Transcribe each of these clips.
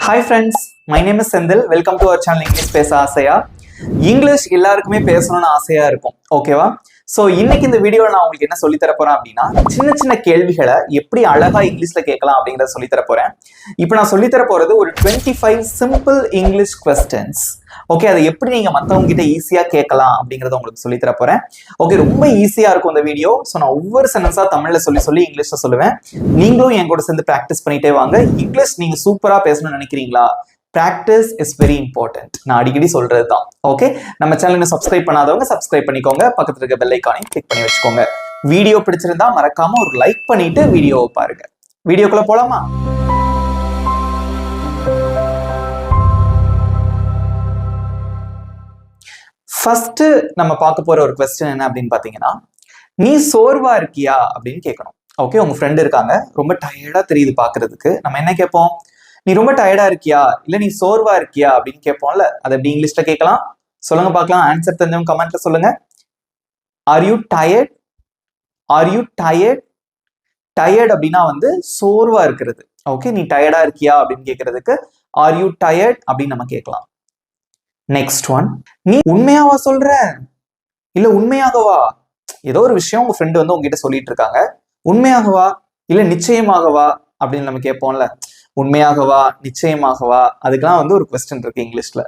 Hi friends, my name is Sendil. Welcome to our channel English Pesa Aasaya. English எல்லாருக்குமே பேசணும்னு ஆசையா இருக்கும். ஓகேவா? சோ இன்னைக்கு இந்த வீடியோல நான் உங்களுக்கு என்ன சொல்லி தர போறேன் அப்படின்னா சின்ன சின்ன கேள்விகளை எப்படி அழகா இங்கிலீஷ்ல கேட்கலாம் அப்படிங்கறத சொல்லி தர போறேன். இப்போ நான் சொல்லி தர போறது ஒரு 25 simple English questions. ஓகே, அதை எப்படி நீங்க மத்தவங்க கிட்ட ஈஸியா கேட்கலாம் அப்படிங்கறத உங்களுக்கு சொல்லி தர போறேன். ஓகே, ரொம்ப ஈஸியா இருக்கும் இந்த வீடியோ. சோ நான் ஒவ்வொரு சென்டென்ஸா தமிழ்ல சொல்லி இங்கிலீஷ்ல சொல்லுவேன். நீங்களும் என் கூட சேர்ந்து பிராக்டிஸ் பண்ணிட்டே வாங்க. இங்கிலீஷ் நீங்க சூப்பரா பேசணும்னு நினைக்கிறீங்களா? Practice is very important. நான் அடிக்கடி சொல்றது தான். ஓகே, நம்ம சேனலை சப்ஸ்கிரைப் பண்ணாதவங்க சப்ஸ்கிரைப் பண்ணிக்கோங்க. பக்கத்துல இருக்க பெல் ஐகானையும் கிளிக் பண்ணி வச்சுக்கோங்க. வீடியோ பிடிச்சிருந்தா மறக்காம ஒரு லைக் பண்ணிட்டு வீடியோவை பாருங்க. வீடியோக்குள்ள போலாமா? ஃபர்ஸ்ட் நம்ம பார்க்க போற ஒரு क्वेश्चन என்ன அப்படின்னு பாத்தீங்கன்னா, நீ சோர்வா இருக்கியா அப்படின்னு கேட்கணும். ஓகே, உங்க ஃப்ரெண்ட் இருக்காங்க, ரொம்ப டயர்டா தெரியுது பாக்குறதுக்கு. நம்ம என்ன கேட்போம்? நீ ரொம்ப டயர்டா இருக்கியா இல்ல நீ சோர்வா இருக்கியா அப்படின்னு கேட்போம்ல. அதை எப்படி இங்கிலீஷ்ல கேட்கலாம்? சொல்லுங்க பார்க்கலாம். ஆன்சர் தெரிஞ்சவங்க கமெண்ட்ல சொல்லுங்க. Are you tired? Are you tired? Tired அப்படின்னா வந்து சோர்வா இருக்கிறது. ஓகே, நீ டயர்டா இருக்கியா அப்படின்னு கேட்கறதுக்கு ஆர் யூ டயர்ட் அப்படின்னு நம்ம கேட்கலாம். நெக்ஸ்ட் ஒன், நீ உண்மையாவா சொல்ற இல்ல உண்மையாகவா? ஏதோ ஒரு விஷயம் உங்க ஃப்ரெண்டு வந்து உங்ககிட்ட சொல்லிட்டு இருக்காங்க. உண்மையாகவா இல்ல நிச்சயமாகவா அப்படின்னு நம்ம கேட்போம்ல. உண்மையாகவா நிச்சயமாகவா, அதுக்கெல்லாம் வந்து ஒரு क्वेश्चन இருக்கு இங்கிலீஷ்ல.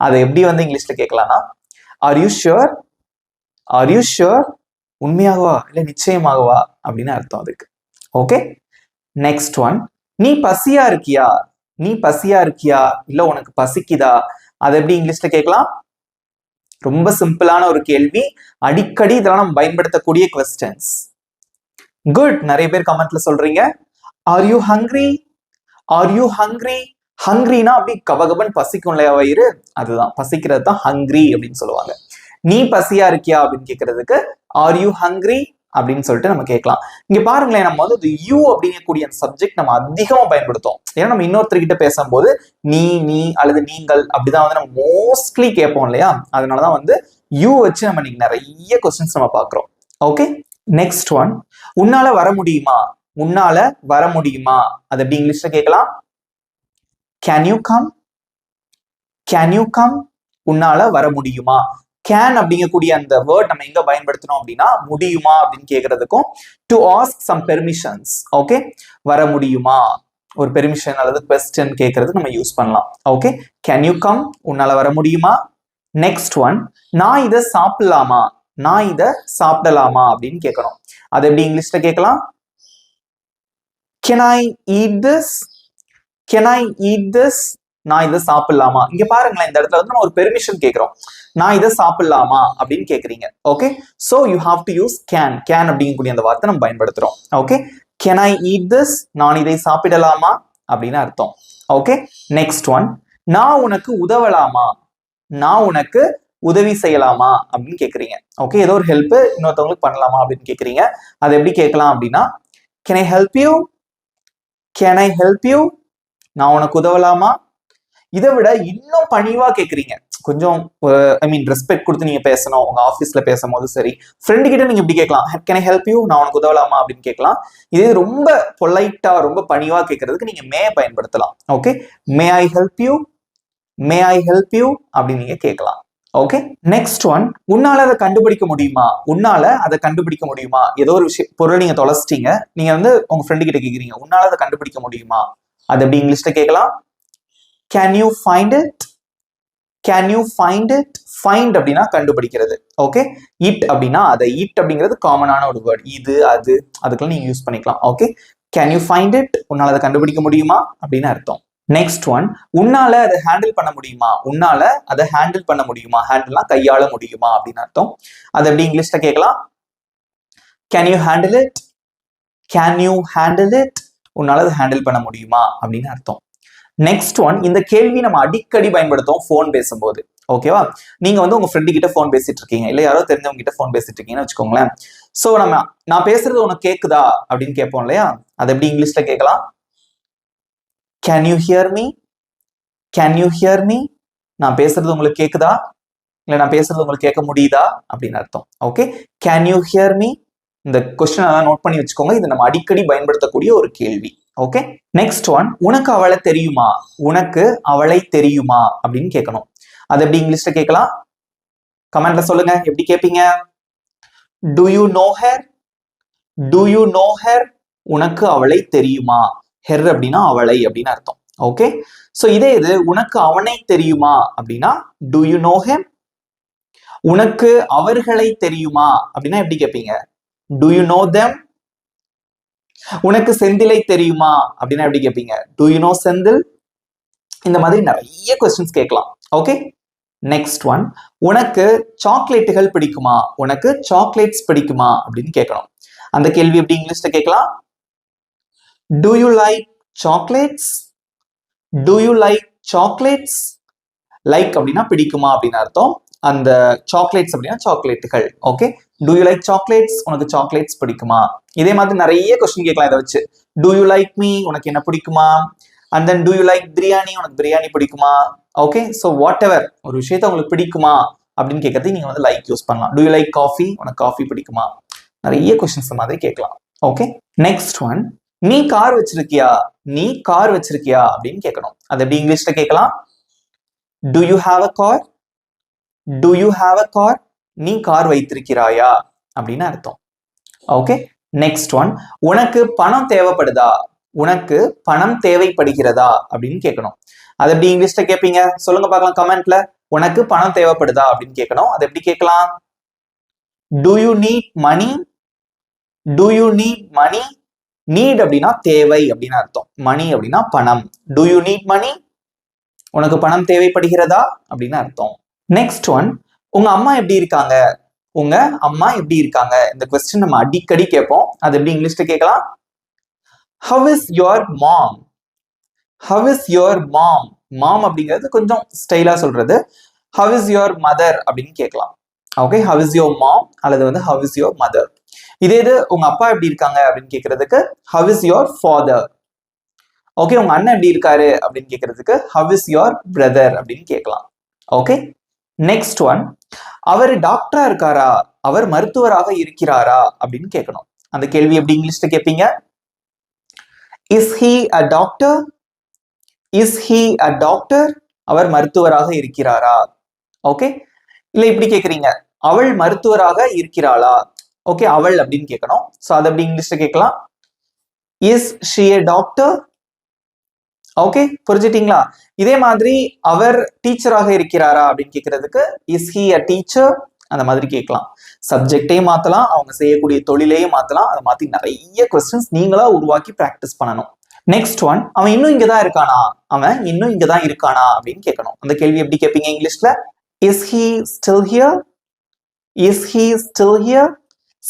அதை எப்படி வந்து இங்கிலீஷ்ல கேட்கலாம்னா, are you sure? Are you sure? உண்மையாகவா இல்ல நிச்சயமாகவா அப்படின்னு அர்த்தம் அதுக்கு. ஓகே, நெக்ஸ்ட் ஒன், நீ பசியா இருக்கியா? நீ பசியா இருக்கியா இல்ல உனக்கு பசிக்குதா? அதை எப்படி இங்கிலீஷ்ல கேட்கலாம்? ரொம்ப சிம்பிளான ஒரு கேள்வி. அடிக்கடி இதெல்லாம் நம்ம பயன்படுத்தக்கூடிய questions. குட், நிறைய பேர் கமெண்ட்ல சொல்றீங்க. Are you hungry? Are you hungry? ஹங்கிரினா அப்படி கபகபன் பசிக்கும் இல்லையா வயிறு, அதுதான் பசிக்கிறது தான் ஹங்கிரி அப்படின்னு சொல்லுவாங்க. நீ பசியா இருக்கியா அப்படின்னு கேட்கறதுக்கு ஆர் யூ ஹங்கிரி அப்படின்னு சொல்லிட்டு நம்ம கேட்கலாம். இங்க பாருங்களேன், நம்ம வந்து யூ அப்படிங்கக்கூடிய அந்த சப்ஜெக்ட் நம்ம அதிகமா பயன்படுத்தும். ஏன்னா நம்ம இன்னொருத்தர்கிட்ட பேசும்போது நீ அல்லது நீங்கள் அப்படிதான் வந்து நம்ம மோஸ்ட்லி கேட்போம் இல்லையா? அதனாலதான் வந்து யூ வச்சு நம்ம இன்னைக்கு நிறைய கொஸ்டின்ஸ் நம்ம பாக்குறோம். ஓகே, நெக்ஸ்ட் ஒன், உன்னால வர முடியுமா? உன்னால வர முடியுமா, அது எப்படி இங்கிலீஷ்ல கேட்கலாம்? Can you come? Can you come? உன்னால வர முடியுமா? கேன் அப்படிங்கக்கூடிய அந்த வேர்ட் நம்ம எங்க பயன்படுத்தணும் அப்படின்னா, முடியுமா அப்படின்னு கேட்கறதுக்கும் to ask some permissions. Okay, வர முடியுமா ஒரு பெர்மிஷன் அல்லது क्वेश्चन கேட்கறதுக்கு நம்ம யூஸ் பண்ணலாம். Okay, can you come? உன்னால வர முடியுமா? நெக்ஸ்ட் ஒன், நான் இதை சாப்பிடலாமா? நான் இதை சாப்பிடலாமா அப்படின்னு கேட்கணும். அது எப்படி இங்கிலீஷ்ல கேட்கலாம்? Can I eat this? Can I eat this? நான் இதை சாப்பிடலாமா? இங்க பாருங்களேன், இந்த இடத்துல வந்து நம்ம ஒரு பெர்மிஷன் கேட்கிறோம். நான் இதை சாப்பிடலாமா அப்படின்னு கேக்குறீங்க. Okay, so you have to use can. Can அப்படிங்கக்கூடிய அந்த வார்த்தை நம்ம பயன்படுத்துறோம். Okay, can I eat this? நான் இதை சாப்பிடலாமா அப்படின்னு அர்த்தம். ஓகே, நெக்ஸ்ட் ஒன், நான் உனக்கு உதவலாமா? நான் உனக்கு உதவி செய்யலாமா அப்படின்னு கேக்குறீங்க. ஓகே, ஏதோ ஒரு ஹெல்ப் இன்னொருத்தவங்களுக்கு பண்ணலாமா அப்படின்னு கேக்குறீங்க. அதை எப்படி கேட்கலாம் அப்படின்னா, can I help you? Can I help you? நான் உனக்கு உதவலாமா? இதை விட இன்னும் பணிவா கேக்குறீங்க. கொஞ்சம் ரெஸ்பெக்ட் கொடுத்து நீங்க பேசணும். உங்க ஆபீஸ்ல பேசும்போது சரி, ஃப்ரெண்டு கிட்ட நீங்க இப்படி கேட்கலாம், கேன் ஐ ஹெல்ப் யூ? நான் உனக்கு உதவலாமா அப்படின்னு கேட்கலாம். இது ரொம்ப பொலைட்டா ரொம்ப பணிவா கேட்கறதுக்கு நீங்க மே பயன்படுத்தலாம். Okay, May I help you? May I help you அப்படின்னு நீங்க கேட்கலாம். ஓகே, நெக்ஸ்ட் ஒன், உன்னால அதை கண்டுபிடிக்க முடியுமா? உன்னால அதை கண்டுபிடிக்க முடியுமா? ஏதோ ஒரு விஷயம் பொருள் நீங்க தொலைச்சிட்டீங்க, நீங்க வந்து உங்க ஃப்ரெண்டு கிட்ட கேக்குறீங்க, உன்னால அதை கண்டுபிடிக்க முடியுமா? அது எப்படி இங்கிலீஷ்ல கேட்கலாம்? Can you find it? Can you find it? Find அப்படின்னா கண்டுபிடிக்கிறது. ஓகே, இட் அப்படின்னா அதை. இட் அப்படிங்கிறது காமனான ஒரு வேர்ட். இது அது அதுக்கெல்லாம் நீங்க யூஸ் பண்ணிக்கலாம். Okay, can you find it? உன்னால அதை கண்டுபிடிக்க முடியுமா அப்படின்னு அர்த்தம். நெக்ஸ்ட் ஒன், உன்னால அதை ஹேண்டில் பண்ண முடியுமா? உன்னால அதை ஹேண்டில் பண்ண முடியுமா? ஹேண்டில்னா கையாள முடியுமா அப்படின்னு அர்த்தம். அது எப்படி இங்கிலீஷ்ல கேட்கலாம்? Can you handle it? Can you handle it? உன்னால அதை ஹேண்டில் பண்ண முடியுமா அப்படின்னு அர்த்தம். நெக்ஸ்ட் ஒன், இந்த கேள்வி நம்ம அடிக்கடி பயன்படுத்துவோம் போன் பேசும்போது. ஓகேவா? நீங்க வந்து உங்க ஃப்ரெண்டு கிட்ட போன் பேசிட்டு இருக்கீங்க, இல்ல யாரோ தெரிஞ்சவங்க கிட்ட போன் பேசிட்டு இருக்கீங்கன்னு வச்சுக்கோங்களேன். சோ நான் பேசுறது உனக்கு கேக்குதா அப்படின்னு கேட்போம் இல்லையா? அது எப்படி இங்கிலீஷ்ல கேட்கலாம்? Can you hear me? Can you hear me? நான் பேசுறது உங்களுக்கு கேக்குதா இல்ல நான் பேசுறது உங்களுக்கு கேட்க முடியுதா அப்படின்னு அர்த்தம். Okay, can you hear me? இந்த क्वेश्चन எல்லாம் நோட் பண்ணி வச்சுக்கோங்க. இது நம்ம அடிக்கடி பயன்படுத்தக்கூடிய ஒரு கேள்வி. ஓகே, நெக்ஸ்ட் ஒன், உனக்கு அவளை தெரியுமா, உனக்கு அவளை தெரியுமா அப்படின்னு கேட்கணும். அது எப்படி இங்கிலீஷ்ல கேட்கலாம்? கமெண்ட்ல சொல்லுங்க, எப்படி கேட்பீங்க? Do you know her? Do you know her? உனக்கு அவளை தெரியுமா. ஹெர் அப்படின்னா அவளை அப்படின்னு அர்த்தம். ஓகே, சோ இதே இது உனக்கு அவனை தெரியுமா அப்படின்னா do you know him? உனக்கு அவர்களை தெரியுமா அப்படின்னா எப்படி கேட்பீங்க? Do you know them? உனக்கு செந்திலை தெரியுமா அப்படின்னா எப்படி கேட்பீங்க? Do you know Senthil? இந்த மாதிரி நிறைய கொஸ்டின்ஸ் கேட்கலாம். ஓகே, நெக்ஸ்ட் ஒன், உனக்கு சாக்லேட்டுகள் பிடிக்குமா, உனக்கு சாக்லேட்ஸ் பிடிக்குமா அப்படின்னு கேட்கணும். அந்த கேள்வி எப்படி இங்கிலீஷ்ல கேட்கலாம்? Do you like chocolates? Do you like chocolates? Like அப்படின்னா பிடிக்குமா அப்படின்னு அர்த்தம். அந்த சாக்லேட்ஸ் அப்படின்னா சாக்லேட்டுகள். Okay, do you like chocolates? உனக்கு சாக்லேட்ஸ் பிடிக்குமா. இதே மாதிரி நிறைய கொஸ்டின் கேட்கலாம் இதை வச்சு. Do you like me? உனக்கு என்ன பிடிக்குமா. and then do you like biryani? உனக்கு பிரியாணி பிடிக்குமா. ஓகே, ஸோ வாட் எவர் ஒரு விஷயத்த உங்களுக்கு பிடிக்குமா அப்படின்னு கேட்கறதுக்கு நீங்க வந்து லைக் யூஸ் பண்ணலாம். Do you like coffee? உனக்கு காஃபி பிடிக்குமா. நிறைய கொஸ்டின்ஸ் மாதிரி கேட்கலாம். ஓகே, நெக்ஸ்ட் ஒன், நீ கார் வச்சிருக்கியா, நீ கார் வச்சிருக்கியா அப்படின்னு கேட்கணும். அது எப்படி இங்கிலீஷ்ல கேட்கலாம்? Do you have a car? Do you have a car? நீ கார் வைத்திருக்கிறாயா அப்படின்னு அர்த்தம். ஓகே, நெக்ஸ்ட் ஒன், உனக்கு பணம் தேவைப்படுதா, உனக்கு பணம் தேவைப்படுகிறதா அப்படின்னு கேட்கணும். அது எப்படி இங்கிலீஷ்ல கேட்பீங்க? சொல்லுங்க பார்க்கலாம் கமெண்ட்ல. உனக்கு பணம் தேவைப்படுதா அப்படின்னு கேட்கணும். அது எப்படி கேட்கலாம்? Do you need money? Do you need money? need அப்படின்னா தேவை அப்படின்னு அர்த்தம். மணி அப்படின்னா பணம். Do you need money? உனக்கு பணம் தேவைப்படுகிறதா அப்படின்னு அர்த்தம். நெக்ஸ்ட் ஒன், உங்க அம்மா எப்படி இருக்காங்க, உங்க அம்மா எப்படி இருக்காங்க. இந்த கொஸ்டின் நம்ம அடிக்கடி கேட்போம். அது எப்படி இங்கிலீஷ்ல கேட்கலாம்? How is your mom? How is your mom? மாம் அப்படிங்கிறது கொஞ்சம் ஸ்டைலா சொல்றது. How is your mother அப்படின்னு கேட்கலாம். Okay, how is your mom அல்லது வந்து how is your mother. இதே இது உங்க அப்பா எப்படி இருக்காங்க அப்படின்னு கேட்கறதுக்கு how is your father. Okay, உங்க அண்ணன் எப்படி இருக்காரு அப்படின்னு கேட்கறதுக்கு how is your brother அப்படின்னு கேட்கலாம். ஓகே, நெக்ஸ்ட் ஒன், அவர் டாக்டரா இருக்காரா, அவர் மருத்துவராக இருக்கிறாரா அப்படின்னு கேட்கணும். அந்த கேள்வி எப்படி இங்கிலீஷ்ல கேட்பீங்க? Is he a doctor? Is he a doctor? அவர் மருத்துவராக இருக்கிறாரா. ஓகே, இல்ல இப்படி கேக்குறீங்க, அவள் மருத்துவராக இருக்கிறாளா. ஓகே, அவள் அப்படின்னு கேட்கணும். சோ அது எப்படி இங்கிலீஷ்ல கேட்கலாம்? Is she a doctor? Okay, புரிஞ்சிட்டீங்களா? இதே மாதிரி அவர் டீச்சராக இருக்கிறாரா அப்படின்னு கேட்கறதுக்கு இஸ் ஹி அ டீச்சர் அந்த மாதிரி கேட்கலாம். சப்ஜெக்டையும் மாத்தலாம், அவங்க செய்யக்கூடிய தொழிலையும் மாத்தலாம். அதை மாத்தி நிறைய கொஸ்டின்ஸ் நீங்களா உருவாக்கி பிராக்டிஸ் பண்ணணும். நெக்ஸ்ட் ஒன், அவன் இன்னும் இங்கதான் இருக்கானா, அவன் இன்னும் இங்கதான் இருக்கானா அப்படின்னு கேட்கணும். அந்த கேள்வி எப்படி கேட்பீங்க இங்கிலீஷ்ல? Is he still here? Is he still here?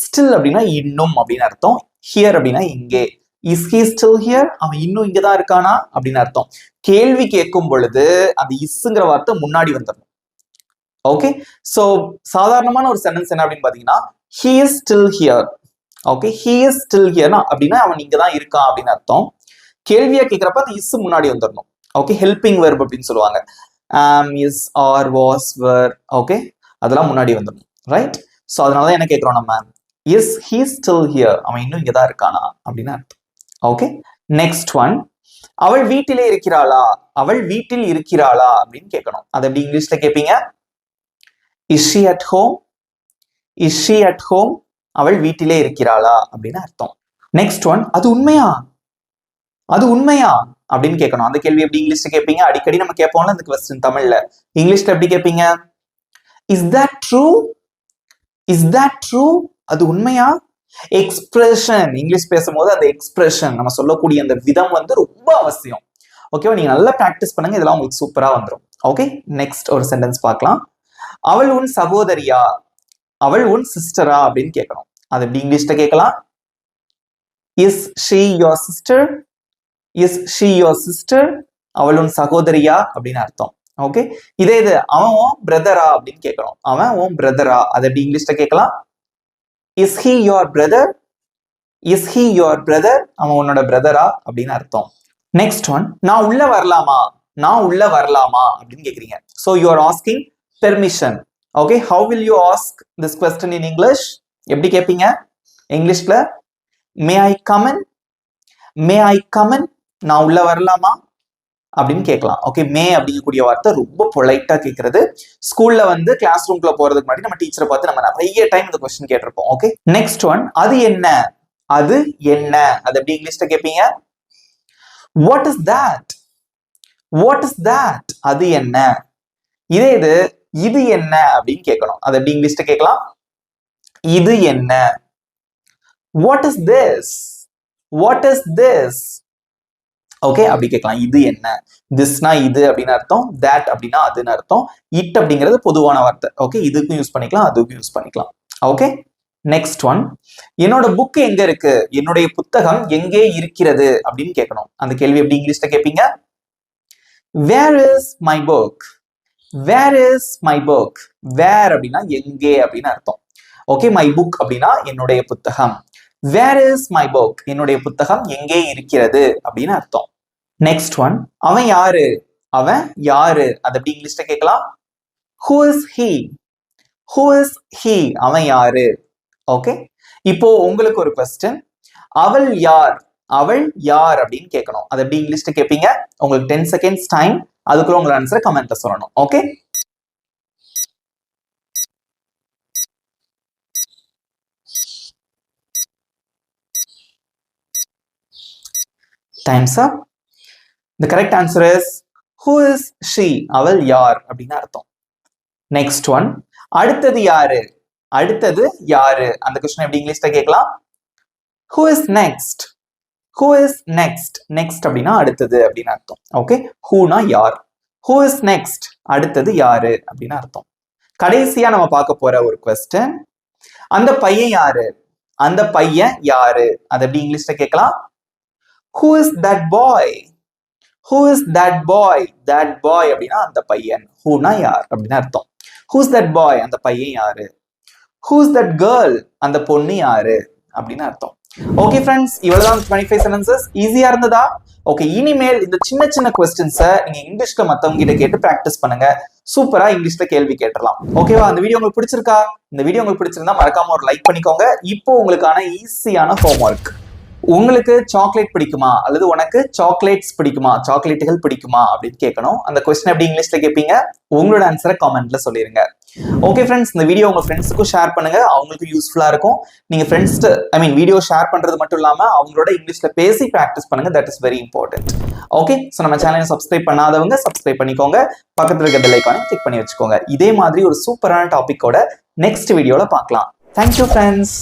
Still அப்படின்னா இன்னும் அப்படின்னு அர்த்தம். ஹியர் அப்படின்னா இங்கே. Is he still here? அவன் இன்னும் இங்கதான் இருக்கானா அப்படின்னு அர்த்தம். கேள்வி கேட்கும் பொழுது அந்த இஸ்ங்கிற வார்த்தை முன்னாடி வந்துடணும். ஓகே, சோ சாதாரணமான ஒரு சென்டென்ஸ் என்ன அப்படின்னு பாத்தீங்கன்னா he is still here. Okay, he is still here அப்படின்னா அவன் இங்கதான் இருக்கான் அப்படின்னு அர்த்தம். கேள்வியா கேட்கிறப்ப அந்த இஸ் முன்னாடி வந்துடணும். ஓகே, ஹெல்பிங் வெர்ப் அப்படின்னு சொல்லுவாங்க. Is are was were. Okay, அதெல்லாம் முன்னாடி வந்துடணும். ரைட், சோ அதனாலதான் என்ன கேட்கிறோம் நம்ம? Is he still here? அவன் இன்னும் இங்கதான் இருக்கானா அப்படின்னு அர்த்தம். ஓகே, நெக்ஸ்ட் ஒன், அவள் வீட்டிலே இருக்கிறாளா, அவள் வீட்டில் இருக்கிறாளா அப்படின்னு கேட்கணும். அது எப்படி இங்கிலீஷ்ல கேட்பீங்க? Is she at home? Is she at home? அவள் வீட்டிலே இருக்கிறாளா அப்படின்னு அர்த்தம். நெக்ஸ்ட் ஒன், அது உண்மையா, அது உண்மையா அப்படின்னு கேட்கணும். அந்த கேள்வி எப்படி இங்கிலீஷ்ல கேட்பீங்க? அடிக்கடி நம்ம கேட்போம்ல இந்த கொஸ்டின் தமிழ்ல. இங்கிலீஷ்ல எப்படி கேட்பீங்க? Is that true? Is that true? அது உண்மையா. எக்ஸ்பிரஷன், இங்கிலீஷ் பேசும்போது அந்த எக்ஸ்பிரஷன் நம்ம சொல்லக்கூடிய அந்த விதம் வந்து ரொம்ப அவசியம். ஓகேவா, நீங்க நல்லா பிராக்டிஸ் பண்ணுங்க, இதெல்லாம் உங்களுக்கு சூப்பரா வந்துடும். ஓகே, நெக்ஸ்ட் ஒரு சென்டென்ஸ் பார்க்கலாம். அவள் உன் சகோதரியா, அவள் உன் சிஸ்டரா அப்படின்னு கேட்கணும். அது எப்படி இங்கிலீஷ்ல கேட்கலாம்? Is she your sister? Is she your sister? அவள் உன் சகோதரியா அப்படின்னு அர்த்தம். ஓகே, இதே இது அவன் உன் பிரதரா அப்படின்னு கேட்கணும். அவன் உன் பிரதரா, அது எப்படி இங்கிலீஷ்ல கேட்கலாம்? Is he your brother? Is he your brother? அவன் உன்னோட பிரதரா அப்படின்னு அர்த்தம். நெக்ஸ்ட் ஒன், நான் உள்ள வரலாமா, நான் உள்ள வரலாமா அப்படின்னு கேக்குறீங்க. So you are asking permission. Okay, how will you ask this question in English? எப்படி கேட்பீங்க இங்கிலீஷ்ல? May I come in? May I come in, நான் உள்ள வரலாமா அப்படின்னு கேட்கலாம். ஓகே, மே அப்படிங்கக்கூடிய வார்த்தை ரொம்ப பொலைட்டா கேட்கறது. ஸ்கூல்ல வந்து கிளாஸ் ரூம்குள்ள போறதுக்கு முன்னாடி நம்ம டீச்சரை பார்த்து நம்ம நிறைய டைம் இந்த கொஸ்டின் கேட்டிருப்போம். ஓகே, நெக்ஸ்ட் ஒன், அது என்ன, அது என்ன, அது எப்படி இங்கிலீஷ்ல கேட்பீங்க? What is that, what is that, அது என்ன. இதே இது என்ன அப்படின்னு கேட்கணும். அது எப்படி இங்கிலீஷ்ல கேட்கலாம்? இது என்ன. What is this, what is this. Okay, அப்படி கேட்கலாம். இது என்ன. திஸ்னா இது அப்படின்னு அர்த்தம், தட் அப்படின்னா அதுன்னு அர்த்தம், இட் அப்படிங்கிறது பொதுவான வார்த்தை. ஓகே, இதுக்கும் யூஸ் பண்ணிக்கலாம், அதுக்கும் யூஸ் பண்ணிக்கலாம். ஓகே, நெக்ஸ்ட் ஒன், என்னோட புக் எங்க இருக்கு, என்னுடைய புத்தகம் எங்கே இருக்கிறது அப்படின்னு கேட்கணும். அந்த கேள்வி எப்படி இங்கிலீஷ்ல கேட்பீங்க? Where is my book, where is my book. Where அப்படின்னா எங்கே அப்படின்னு அர்த்தம். ஓகே, மை புக் அப்படின்னா என்னுடைய புத்தகம். வேர் இஸ் மை புக், என்னுடைய புத்தகம் எங்கே இருக்கிறது அப்படின்னு அர்த்தம். நெக்ஸ்ட் ஒன், அவன் யாரு, அவன் யாரு, அது எப்படி இங்கிலீஷ்ல கேட்கலாம்? Who is he, who is he, அவன் யாரு. ஓகே, இப்போ உங்களுக்கு ஒரு கொஸ்டின், அவள் யார், அவள் யார் அப்படின்னு கேட்கணும். அது எப்படி இங்கிலீஷ்ல கேட்பீங்க? உங்களுக்கு 10 seconds டைம், அதுக்குள்ள உங்க ஆன்சரை கமெண்ட்ல சொல்லணும். Okay, time's up. The correct answer is who is she, அவள் யார் அப்படின்னு அர்த்தம். நெக்ஸ்ட் ஒன், அடுத்தது யாரு, அடுத்தது யாரு, அந்த क्वेश्चन எப்படி இங்கிலீஷ்ல கேட்கலாம்? who is next, who is next. next அப்படின்னா அடுத்தது அப்படின்னு அர்த்தம். ஓகே, whoனா யார், who is next, அடுத்தது யாரு அப்படின்னு அர்த்தம். கடைசியா நம்ம பார்க்க போற ஒரு क्वेश्चन, அந்த பையன் யாரு, அந்த பையன் யாரு, அது எப்படி இங்கிலீஷ்ல கேட்கலாம்? who is that boy, who is that boy. that boy அப்படின்னா அந்த பையன், whoனா யார் அப்படின்னு அர்த்தம். who's that boy, அந்த பையன் யாரு. who's that girl, அந்த பொண்ணு யாரு அப்படின்னு அர்த்தம். ஓகே ஃப்ரெண்ட்ஸ், இவ்வளவுதான் 25 sentences. ஈஸியா இருந்ததா? ஓகே, இனிமேல் இந்த சின்ன சின்ன கொஸ்டின்ஸை நீங்க இங்கிலீஷ்ல மத்தவங்க கிட்ட கேட்டு பிராக்டிஸ் பண்ணுங்க. சூப்பரா இங்கிலீஷ்ல கேள்வி கேட்டலாம். ஓகேவா? அந்த வீடியோ உங்களுக்கு பிடிச்சிருக்கா? இந்த வீடியோ உங்களுக்கு பிடிச்சிருந்தா மறக்காம ஒரு லைக் பண்ணிக்கோங்க. இப்போ உங்களுக்கான ஈஸியான ஹோம்வொர்க். உங்களுக்கு சாக்லேட் பிடிக்குமா, அல்லது உனக்கு சாக்லேட்ஸ் பிடிக்குமா, சாக்லேட்டுகள் பிடிக்குமா அப்படின்னு கேட்கணும். அந்த கொஸ்டின் எப்படி இங்கிலீஷ்ல கேட்பீங்க? உங்களோட ஆன்சரை கமெண்ட்ல சொல்லிருங்க. ஓகே ஃப்ரெண்ட்ஸ், இந்த வீடியோ உங்க ஃப்ரெண்ட்ஸுக்கும் ஷேர் பண்ணுங்க, அவங்களுக்கு யூஸ்ஃபுல்லா இருக்கும். நீங்க ஃப்ரெண்ட்ஸ் வீடியோ ஷேர் பண்றது மட்டும் இல்லாம அவங்களோட இங்கிலீஷ்ல பேசி பிராக்டிஸ் பண்ணுங்க. That is very important. Okay, so நம்ம சேனலை சப்ஸ்கிரைப் பண்ணாதவங்க சப்ஸ்கிரைப் பண்ணிக்கோங்க, பக்கத்துல இருக்க பெல் ஐகானை கிளிக் பண்ணி வச்சுக்கோங்க. இதே மாதிரி ஒரு சூப்பரான டாபிக்கோட நெக்ஸ்ட் வீடியோல பார்க்கலாம். Thank you friends.